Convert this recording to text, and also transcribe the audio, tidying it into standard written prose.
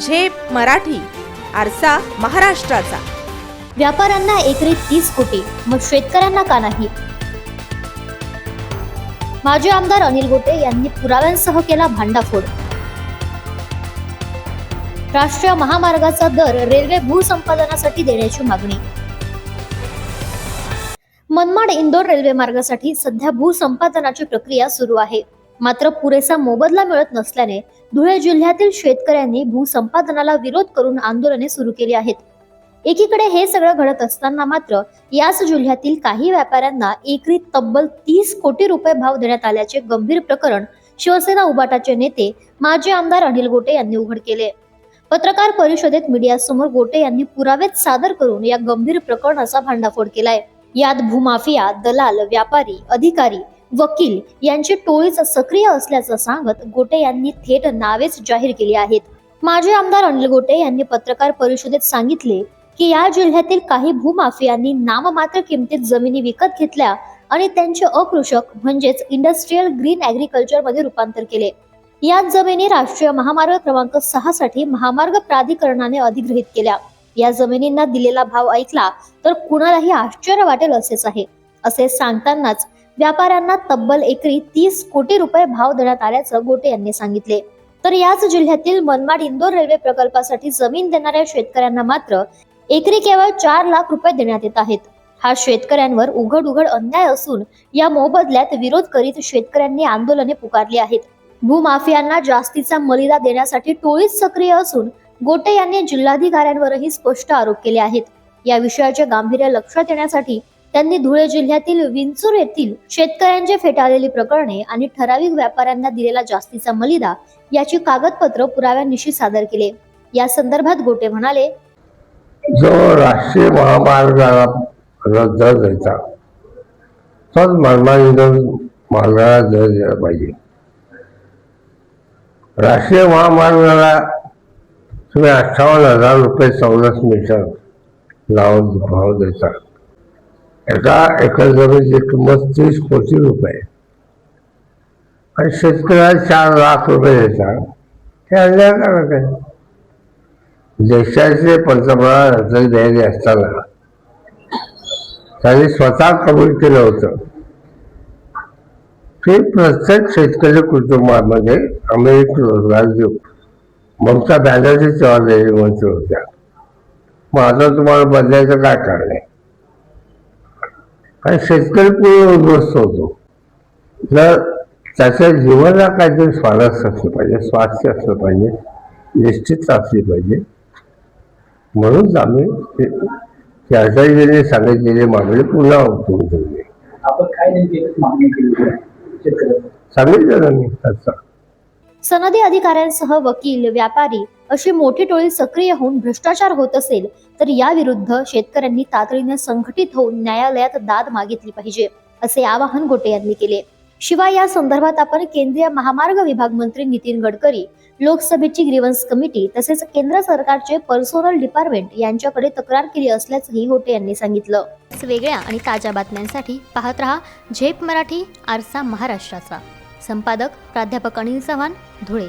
झेप मराठी, आरसा महाराष्ट्राचा. व्यापाऱ्यांना एकरी 30 कोटी, मग शेतकऱ्यांना का नाही? माजी आमदार अनिल गोटे यांनी पुराव्यांसह केला भांडाफोड. राष्ट्रीय महामार्गाचा दर रेल्वे भूसंपादनासाठी देण्याची मागणी. मनमाड इंदोर रेल्वे मार्गासाठी सध्या भूसंपादनाची प्रक्रिया सुरू आहे. मात्र पुरेसा मोबदला मिळत नसल्याने धुळे जिल्ह्यातील शेतकऱ्यांनी भूसंपादनाला विरोध करून आंदोलने सुरू केली आहेत. एकीकडे हे सगळं घडत असताना मात्र याच जिल्ह्यातील काही व्यापाऱ्यांना एकरी तब्बल 30 कोटी रुपये भाव देण्यात आल्याचे गंभीर प्रकरण शिवसेना उबाटाचे नेते माजी आमदार अनिल गोटे यांनी उघड केले. पत्रकार परिषदेत मीडियासमोर गोटे यांनी पुरावेच सादर करून या गंभीर प्रकरणाचा भांडाफोड केलाय. यात भूमाफिया, दलाल, व्यापारी, अधिकारी, वकील यांची टोळीच सक्रिय असल्याचं सांगत गोटे यांनी थेट नावेच जाहीर केली आहेत. माजी आमदार अनिल गोटे यांनी पत्रकार परिषदेत सांगितले की या जिल्ह्यातील काही भूमाफियांनी नाममात्र किमतीत जमिनी विकत घेतल्या आणि त्यांचे अकृषक म्हणजेच इंडस्ट्रीयल ग्रीन ऍग्रिकल्चर मध्ये रूपांतर केले. याच जमिनी राष्ट्रीय महामार्ग क्रमांक 6 साठी महामार्ग प्राधिकरणाने अधिग्रहित केल्या. या जमिनींना दिलेला भाव ऐकला तर कुणालाही आश्चर्य वाटेल असेच आहे. असे सांगतानाच व्यापाऱ्यांना तब्बल एकरी 30 कोटी रुपये भाव देण्यात आल्याचं गोटे यांनी सांगितले. तर याच जिल्ह्यातील मनमाड इंदोर रेल्वे प्रकल्पासाठी जमीन देणाऱ्या शेतकऱ्यांना मात्र एकरी केवळ 4 लाख रुपये देण्यात येत आहेत. हा शेतकऱ्यांवर उघड अन्याय असून या मोबदल्यात विरोध करीत शेतकऱ्यांनी आंदोलने पुकारली आहेत. भूमाफियांना जास्तीचा मलिदा देण्यासाठी टोळीच सक्रिय असून गोटे यांनी जिल्हाधिकाऱ्यांवरही स्पष्ट आरोप केले आहेत. या विषयाचे गांभीर्य लक्षात येण्यासाठी त्यांनी धुळे जिल्ह्यातील विंचूर येथील शेतकऱ्यांचे फेटाळलेली प्रकरणे आणि ठराविक व्यापाऱ्यांना दिलेला जास्तीचा मलिदा याची कागदपत्र पुराव्यानिशी सादर केले. या संदर्भात गोटे म्हणाले, जो राष्ट्रीय महामार्गाला रद्द द्यायचा तोच मनमाड मार्गाला दर दिला पाहिजे. राष्ट्रीय महामार्गाला तुम्ही 58,000 रुपये 14 मीटर लावून भाव देता. एका एकर जमिनीची किंमत 30 कोटी रुपये आणि शेतकऱ्याला 4 लाख रुपये देतात. हे अन्यायकारक आहे. देशाचे पंतप्रधान अटल बिहारी असताना त्यांनी स्वतः कबूल केलं होतं की प्रत्येक शेतकरी कुटुंबामध्ये आम्ही एक रोजगार देऊ. ममता बॅनर्जी तेव्हा मंत्री होत्या. मग आता तुम्हाला बदलायचं काय कारण आहे? आणि शेतकरी पूर्ण उद्ध्वस्त होतो. जर त्याच्या जीवनाला काहीतरी स्वारस्य असलं पाहिजे, स्वास्थ्य असलं पाहिजे, निश्चित असली पाहिजे. म्हणून आम्ही त्याच्याने सांगितलेली मागणी पुन्हा उठवून ठेवली. आपण काय नेमकी मागणी केली सांगितलं ना मी त्याचा. सनदी अधिकाऱ्यांसह वकील, व्यापारी अशी मोठी टोळी सक्रिय होऊन भ्रष्टाचार होत असेल तर या विरुद्ध शेतकऱ्यांनी तातडीने संघटित होऊन न्यायालयात दाद मागितली पाहिजे, असे आवाहन गोटे यांनी केले. शिवाय या संदर्भात आपण केंद्रीय महामार्ग विभाग मंत्री नितीन गडकरी, लोकसभेची ग्रीव्हन्स कमिटी तसेच केंद्र सरकारचे पर्सोनल डिपार्टमेंट यांच्याकडे तक्रार केली असल्याचंही गोटे यांनी सांगितलं. वेगळ्या आणि ताज्या बातम्यांसाठी पाहत रहा झेप मराठी, आरसा महाराष्ट्राचा. संपादक प्राध्यापक अनिल चव्हाण, धुळे.